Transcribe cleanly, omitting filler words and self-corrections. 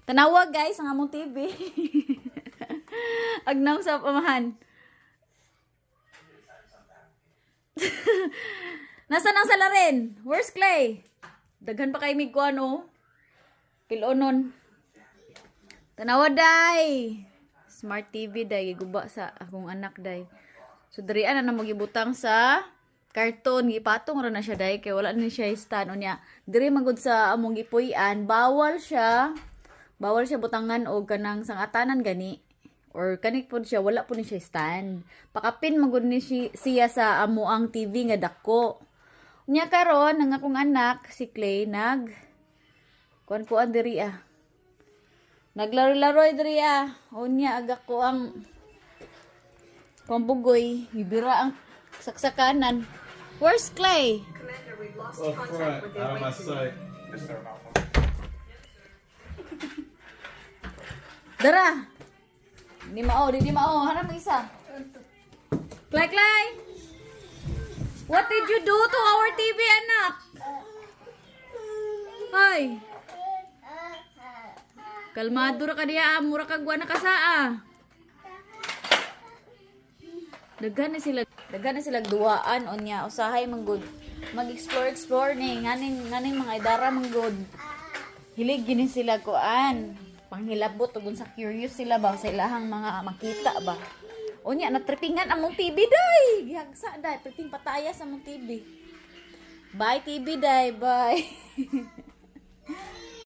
Tanawa guys ang among TV. Agnaw sa pamahan. Nasaan ang salarin? Where's Clay? Daghan pa kay mig kuan oh. Pilonon. Tanawa day. Smart TV day giguba sa akong anak day. So dirian na magibutang sa karton, gipatong ra na siya day kay wala na siya stand unya. Diri magud sa among gipuy-an, bawal siya butangan og kanang sangatanan gani or kanik pod siya wala po ni siya stand. Pakapin magud ni siya sa amuang TV nga dako. Unya karon ang akong anak si Clay kuan diri ah. Naglaro-laro diri ah. Unya agak ko ang pambugoy, ibira ang saksakanan. Where's Clay? Commander, we've lost contact with the Out of my away team. sight. Dara. Di mao. Hanap mo isa. Clay. What did you do to our TV, anak? Hoy. Kalmado ra ka diya, mura ka guwana ka saa. Daghan na sila duwaan onya usahay manggod. Mag-explore ni nganing mga idara manggod. Hilig gini sila kuan. Panghilabot ug sa curious sila ba sa ilahang mga makita ba. Unya natripingan among TV day. Gihagsa day, tripping pataya sa among TV. Bye TV day, bye.